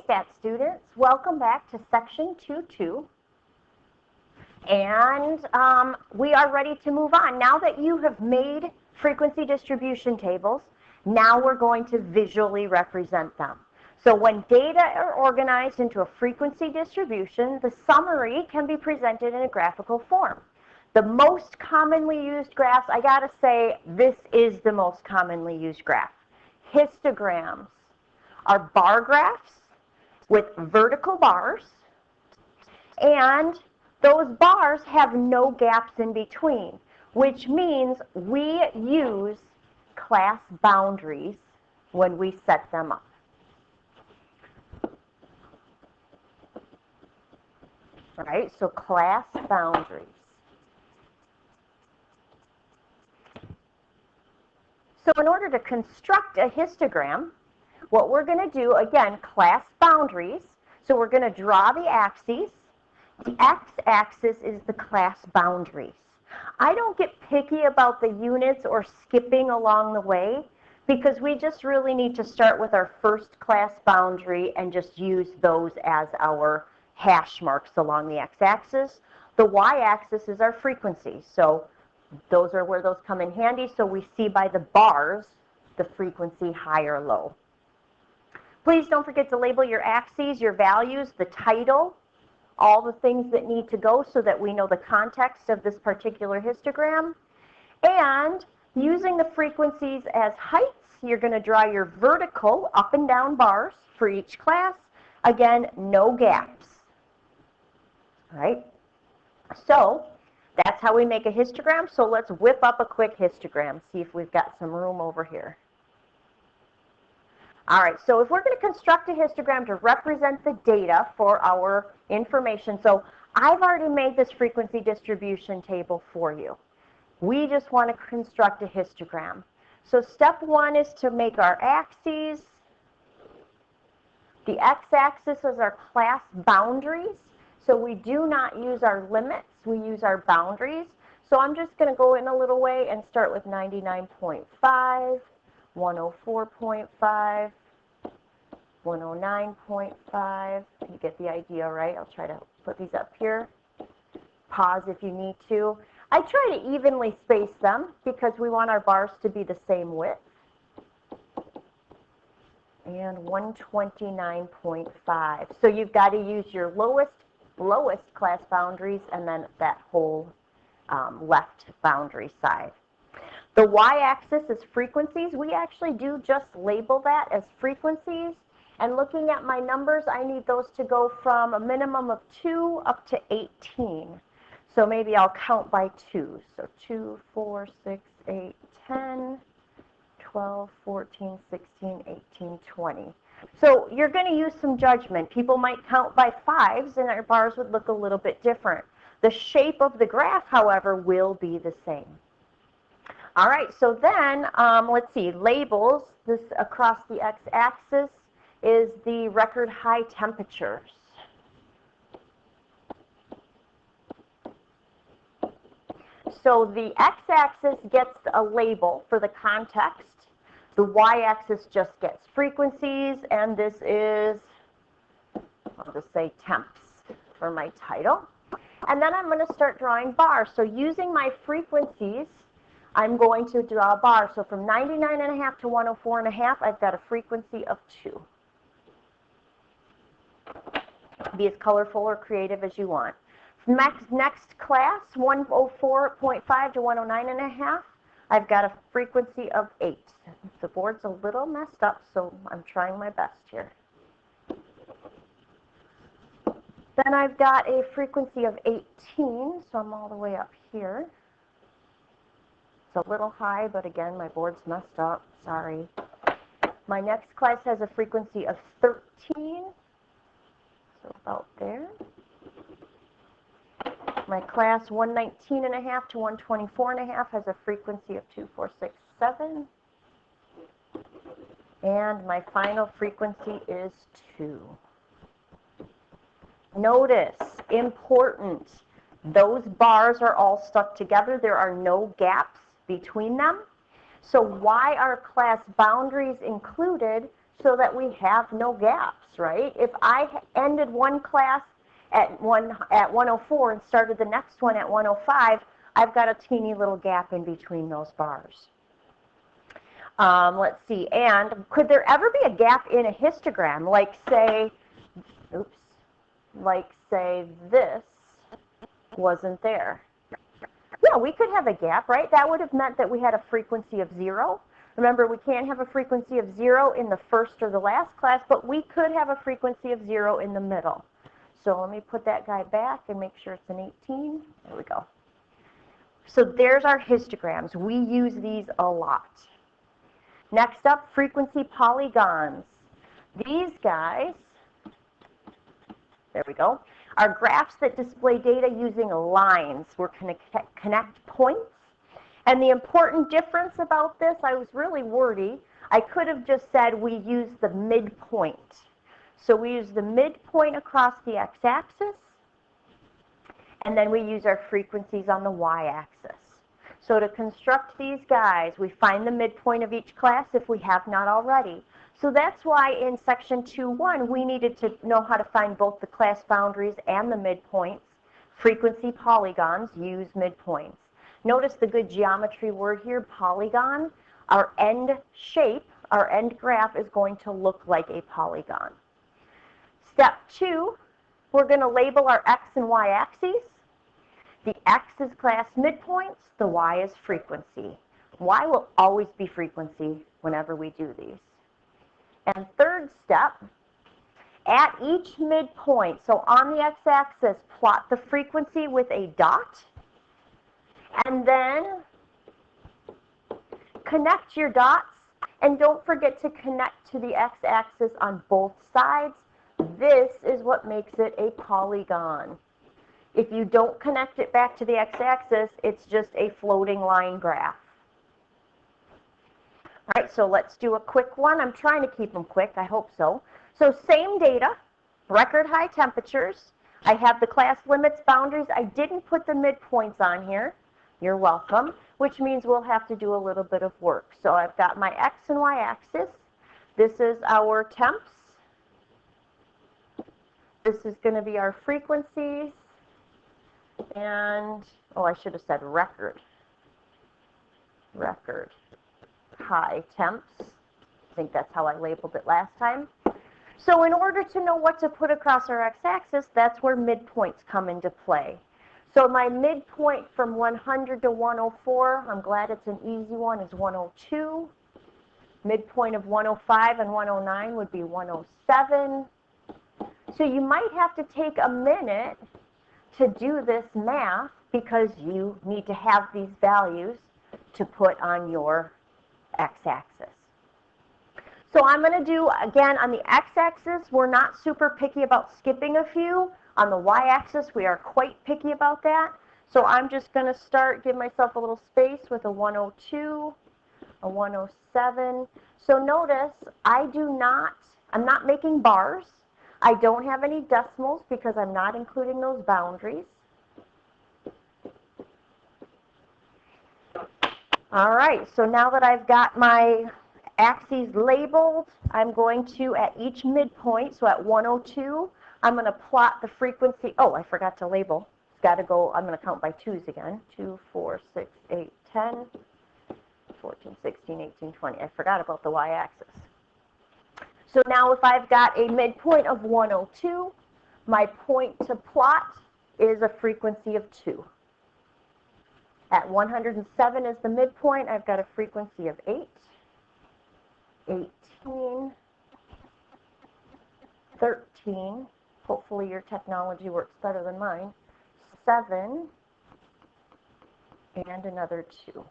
stat students, welcome back to section 2.2. And we are ready to move on. Now that you have made frequency distribution tables, now we're going to visually represent them. So when data are organized into a frequency distribution, the summary can be presented in a graphical form. The most commonly used graphs, I gotta say, this is the most commonly used graph. Histograms are bar graphs with vertical bars, and those bars have no gaps in between, which means we use class boundaries when we set them up. All right, so class boundaries. So in order to construct a histogram, what we're going to do, again, class boundaries. So we're going to draw the axes. The x-axis is the class boundaries. I don't get picky about the units or skipping along the way because we just really need to start with our first class boundary and just use those as our hash marks along the x-axis. The y-axis is our frequency. So those are where those come in handy. So we see by the bars the frequency high or low. Please don't forget to label your axes, your values, the title, all the things that need to go so that we know the context of this particular histogram. And using the frequencies as heights, you're going to draw your vertical up and down bars for each class. Again, no gaps. All right? So that's how we make a histogram. So let's whip up a quick histogram, see if we've got some room over here. All right, so if we're going to construct a histogram to represent the data for our information, so I've already made this frequency distribution table for you. We just want to construct a histogram. So step one is to make our axes. The x-axis is our class boundaries. So we do not use our limits, we use our boundaries. So I'm just going to go in a little way and start with 99.5. 104.5, 109.5. You get the idea, right? I'll try to put these up here. Pause if you need to. I try to evenly space them because we want our bars to be the same width. And 129.5. So you've got to use your lowest class boundaries and then that whole left boundary side. The y-axis is frequencies. We actually do just label that as frequencies. And looking at my numbers, I need those to go from a minimum of 2 up to 18. So maybe I'll count by 2. So 2, 4, 6, 8, 10, 12, 14, 16, 18, 20. So you're going to use some judgment. People might count by 5s and our bars would look a little bit different. The shape of the graph, however, will be the same. All right, so then, let's see, labels. This across the x-axis is the record high temperatures. So the x-axis gets a label for the context. The y-axis just gets frequencies, and this is, I'll just say temps for my title. And then I'm going to start drawing bars. So using my frequencies, I'm going to draw a bar. So from 99.5 to 104.5, I've got a frequency of 2. Be as colorful or creative as you want. Next class, 104.5 to 109.5, I've got a frequency of 8. The board's a little messed up, so I'm trying my best here. Then I've got a frequency of 18, so I'm all the way up here. It's a little high, but again, my board's messed up. Sorry. My next class has a frequency of 13, so about there. My class 119.5 to 124.5 has a frequency of 2467. And my final frequency is 2. Notice, important, those bars are all stuck together. There are no gaps between them. So why are class boundaries included? So that we have no gaps, right? If I ended one class at 104 and started the next one at 105, I've got a teeny little gap in between those bars. Let's see, and could there ever be a gap in a histogram, like say, oops, like say this wasn't there? Yeah, we could have a gap, right? That would have meant that we had a frequency of 0. Remember, we can't have a frequency of 0 in the first or the last class, but we could have a frequency of 0 in the middle. So let me put that guy back and make sure it's an 18. There we go. So there's our histograms. We use these a lot. Next up, frequency polygons. These guys, there we go, are graphs that display data using lines. We're going to connect points. And the important difference about this, I was really wordy. I could have just said we use the midpoint. So we use the midpoint across the x-axis, and then we use our frequencies on the y-axis. So to construct these guys, we find the midpoint of each class if we have not already. So that's why in section 2.1 we needed to know how to find both the class boundaries and the midpoints. Frequency polygons use midpoints. Notice the good geometry word here, polygon. Our end shape, our end graph is going to look like a polygon. Step 2, we're going to label our x and y axes. The x is class midpoints, the y is frequency. Y will always be frequency whenever we do these. And third step, at each midpoint, so on the x-axis, plot the frequency with a dot, and then connect your dots, and don't forget to connect to the x-axis on both sides. This is what makes it a polygon. If you don't connect it back to the x-axis, it's just a floating line graph. All right, so let's do a quick one. I'm trying to keep them quick, I hope so. So same data, record high temperatures. I have the class limits, boundaries. I didn't put the midpoints on here. You're welcome, which means we'll have to do a little bit of work. So I've got my x and y axis. This is our temps. This is going to be our frequencies. And, oh, I should have said record. Record high temps. I think that's how I labeled it last time. So in order to know what to put across our x-axis, that's where midpoints come into play. So my midpoint from 100 to 104, I'm glad it's an easy one, is 102. Midpoint of 105 and 109 would be 107. So you might have to take a minute to do this math because you need to have these values to put on your x-axis. So I'm going to do, again, on the x-axis, we're not super picky about skipping a few. On the y-axis, we are quite picky about that. So I'm just going to start, give myself a little space with a 102, a 107. So notice, I'm not making bars. I don't have any decimals because I'm not including those boundaries. All right, so now that I've got my axes labeled, I'm going to, at each midpoint, so at 102, I'm going to plot the frequency. Oh, I forgot to label. It's got to go, I'm going to count by twos again. 2, 4, 6, 8, 10, 14, 16, 18, 20. I forgot about the y-axis. So now if I've got a midpoint of 102, my point to plot is a frequency of 2. At 107 is the midpoint. I've got a frequency of 8, 18, 13. Hopefully your technology works better than mine. 7, and another 2.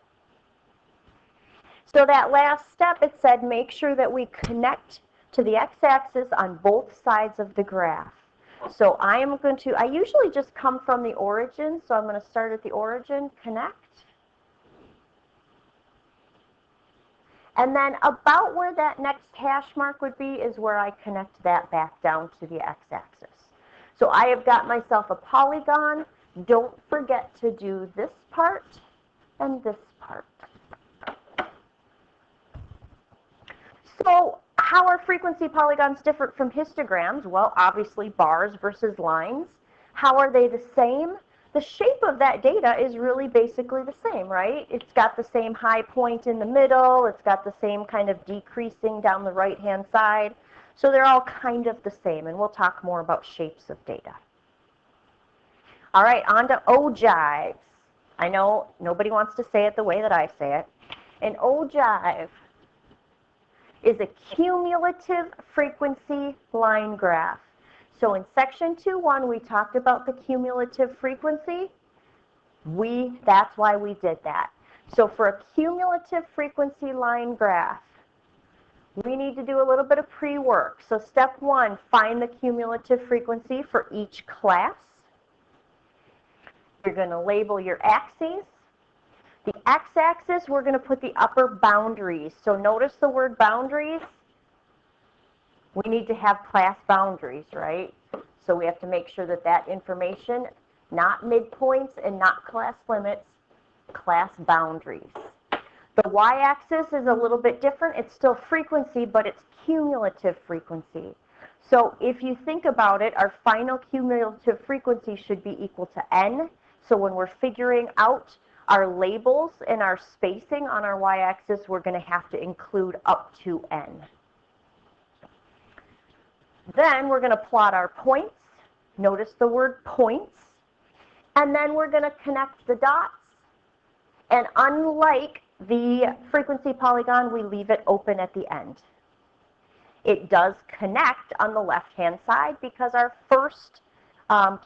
So that last step, it said make sure that we connect to the x-axis on both sides of the graph. So I usually just come from the origin, so I'm going to start at the origin, connect. And then about where that next hash mark would be is where I connect that back down to the x-axis. So I have got myself a polygon. Don't forget to do this part and this part. So how are frequency polygons different from histograms? Well, obviously bars versus lines. How are they the same? The shape of that data is really basically the same, right? It's got the same high point in the middle. It's got the same kind of decreasing down the right-hand side. So they're all kind of the same, and we'll talk more about shapes of data. All right, on to ogives. I know nobody wants to say it the way that I say it. An ogive is a cumulative frequency line graph. So in section 2.1, we talked about the cumulative frequency. That's why we did that. So for a cumulative frequency line graph, we need to do a little bit of pre-work. So step 1, find the cumulative frequency for each class. You're going to label your axes. The x-axis, we're going to put the upper boundaries. So notice the word boundaries. We need to have class boundaries, right? So we have to make sure that that information, not midpoints and not class limits, class boundaries. The y-axis is a little bit different. It's still frequency, but it's cumulative frequency. So if you think about it, our final cumulative frequency should be equal to n. So when we're figuring out our labels and our spacing on our y-axis, we're going to have to include up to n. Then we're going to plot our points. Notice the word points. And then we're going to connect the dots. And unlike the frequency polygon, we leave it open at the end. It does connect on the left-hand side because our first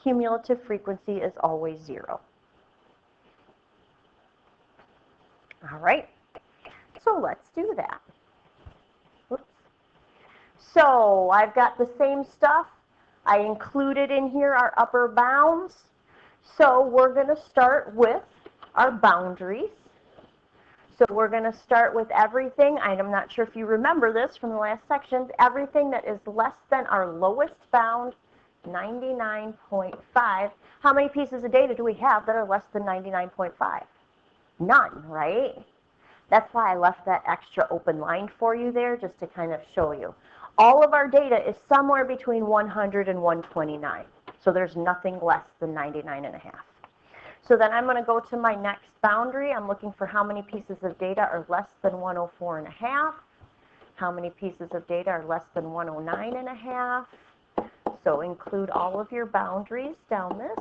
cumulative frequency is always 0. All right, so let's do that. Oops. So I've got the same stuff. I included in here our upper bounds. So we're going to start with our boundaries. So we're going to start with everything. I'm not sure if you remember this from the last sections. Everything that is less than our lowest bound, 99.5. How many pieces of data do we have that are less than 99.5? None, right? That's why I left that extra open line for you there, just to kind of show you. All of our data is somewhere between 100 and 129. So there's nothing less than 99.5. So then I'm going to go to my next boundary. I'm looking for how many pieces of data are less than 104.5. How many pieces of data are less than 109.5. So include all of your boundaries down this.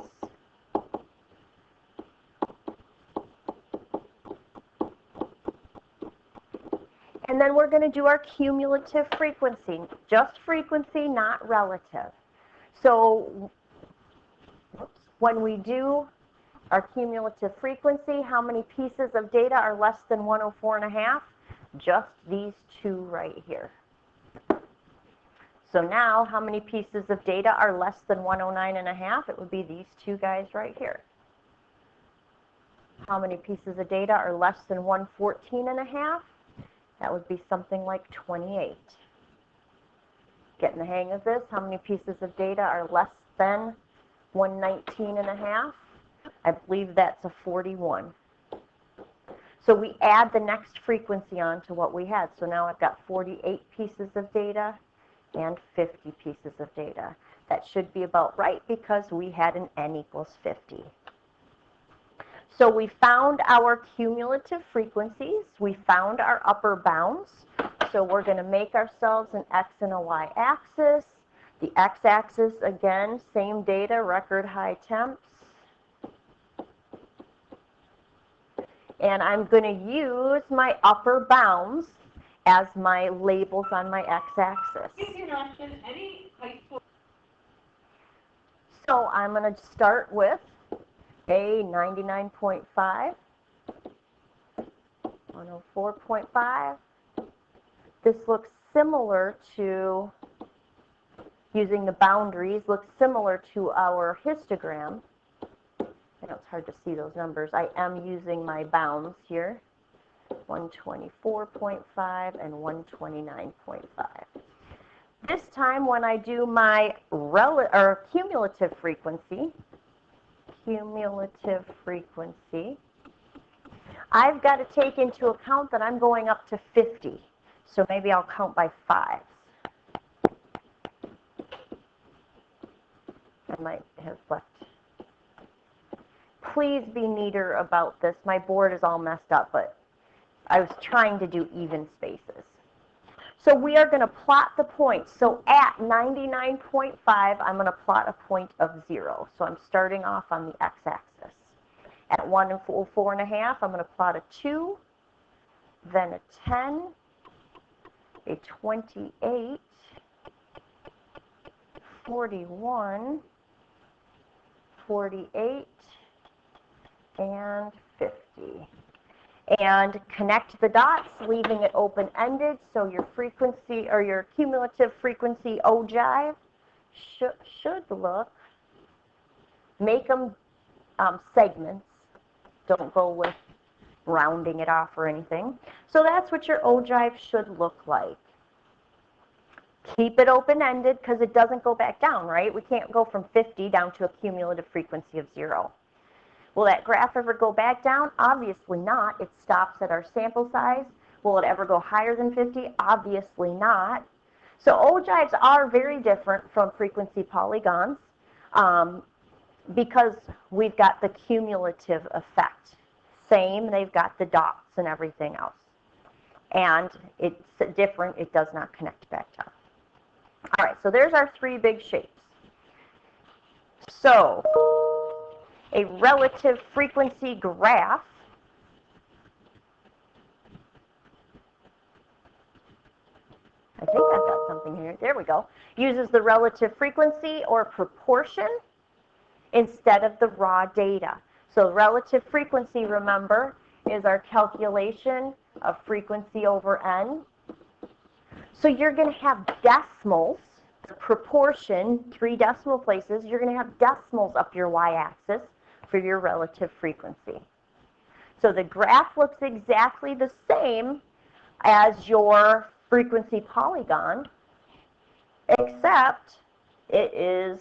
And then we're going to do our cumulative frequency. Just frequency, not relative. So when we do our cumulative frequency, how many pieces of data are less than 104.5? Just these two right here. So now, how many pieces of data are less than 109.5? It would be these two guys right here. How many pieces of data are less than 114.5? That would be something like 28. Getting the hang of this, how many pieces of data are less than 119.5? I believe that's a 41. So we add the next frequency on to what we had. So now I've got 48 pieces of data and 50 pieces of data. That should be about right because we had an n equals 50. So we found our cumulative frequencies. We found our upper bounds. So we're going to make ourselves an x and a y axis. The x-axis, again, same data, record high temps. And I'm going to use my upper bounds as my labels on my x-axis. So I'm going to start with a 99.5, 104.5. This looks similar to, using the boundaries, looks similar to our histogram. I know it's hard to see those numbers. I am using my bounds here, 124.5 and 129.5. This time when I do my cumulative frequency, I've got to take into account that I'm going up to 50. So maybe I'll count by 5s. I might have left. Please be neater about this. My board is all messed up, but I was trying to do even spaces. So we are going to plot the points. So at 99.5, I'm going to plot a point of 0. So I'm starting off on the x-axis. At 1 and 4.5, I'm going to plot a 2, then a 10, a 28, 41, 48, and 50. And connect the dots, leaving it open-ended, so your frequency or your cumulative frequency ogive should look, make them segments. Don't go with rounding it off or anything. So that's what your ogive should look like. Keep it open-ended because it doesn't go back down, right? We can't go from 50 down to a cumulative frequency of 0. Will that graph ever go back down? Obviously not. It stops at our sample size. Will it ever go higher than 50? Obviously not. So ogives are very different from frequency polygons because we've got the cumulative effect. Same, they've got the dots and everything else. And it's different. It does not connect back down. All right, so there's our 3 big shapes. So a relative frequency graph I think I've got something here. There we go. Uses the relative frequency or proportion instead of the raw data. So relative frequency, remember, is our calculation of frequency over n. So you're going to have decimals, proportion, 3 decimal places. You're going to have decimals up your y-axis for your relative frequency. So the graph looks exactly the same as your frequency polygon, except it is,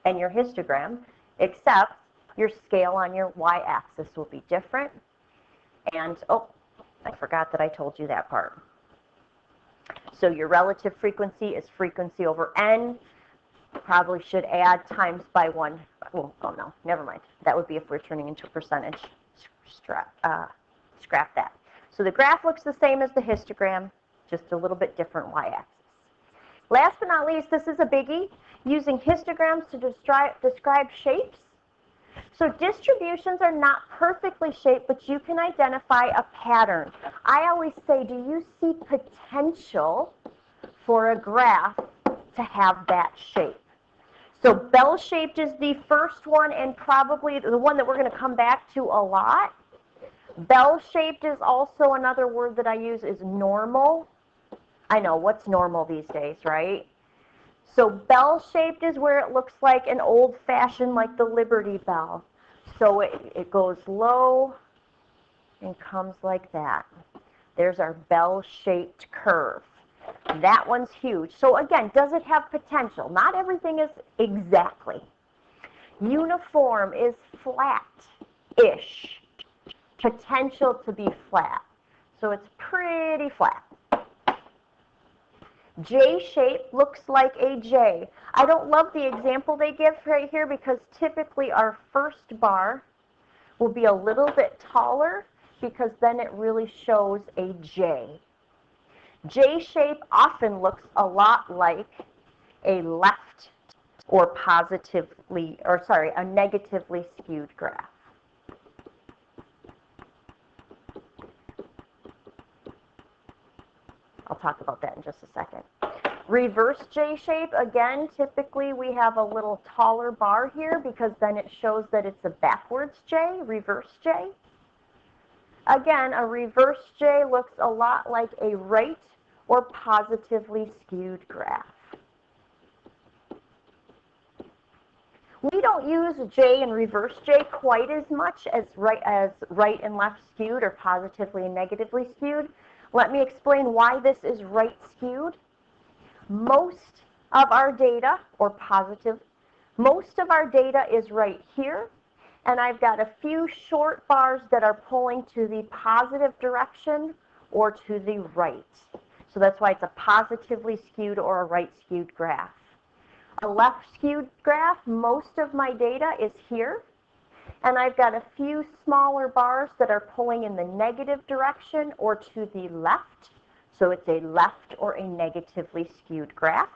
and your histogram, except your scale on your y-axis will be different. And, oh, I forgot that I told you that part. So your relative frequency is frequency over n. Probably should add times by 1. Oh no, never mind. That would be if we're turning into a percentage. Scrap that. So the graph looks the same as the histogram, just a little bit different y-axis. Last but not least, this is a biggie, using histograms to describe shapes. So distributions are not perfectly shaped, but you can identify a pattern. I always say, do you see potential for a graph to have that shape? So bell-shaped is the first one and probably the one that we're going to come back to a lot. Bell-shaped is also another word that I use is normal. I know, what's normal these days, right? So bell-shaped is where it looks like an old-fashioned, like the Liberty Bell. So it goes low and comes like that. There's our bell-shaped curve. That one's huge. So again, does it have potential? Not everything is exactly. Uniform is flat-ish. Potential to be flat. So it's pretty flat. J shape looks like a J. I don't love the example they give right here because typically our first bar will be a little bit taller because then it really shows a J. J shape often looks a lot like a left or positively, or sorry, a negatively skewed graph. I'll talk about that in just a second. Reverse J shape, again, typically we have a little taller bar here because then it shows that it's a backwards J, reverse J. Again, a reverse J looks a lot like a right or positively skewed graph. We don't use J and reverse J quite as much as right and left skewed or positively and negatively skewed. Let me explain why this is right skewed. Most of our data, or positive, most of our data is right here, and I've got a few short bars that are pulling to the positive direction or to the right. So that's why it's a positively skewed or a right skewed graph. A left skewed graph, most of my data is here. And I've got a few smaller bars that are pulling in the negative direction or to the left. So it's a left or a negatively skewed graph.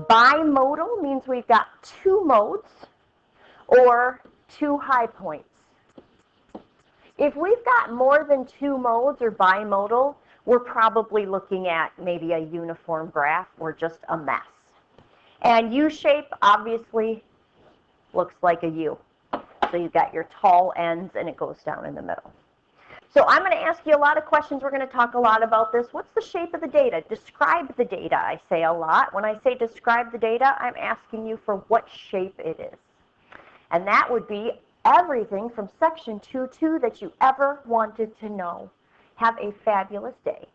Bimodal means we've got two modes or two high points. If we've got more than two modes or bimodal, we're probably looking at maybe a uniform graph or just a mess. And U-shape obviously looks like a U. So you've got your tall ends and it goes down in the middle. So I'm going to ask you a lot of questions. We're going to talk a lot about this. What's the shape of the data? Describe the data, I say a lot. When I say describe the data, I'm asking you for what shape it is. And that would be everything from section 2.2 that you ever wanted to know. Have a fabulous day.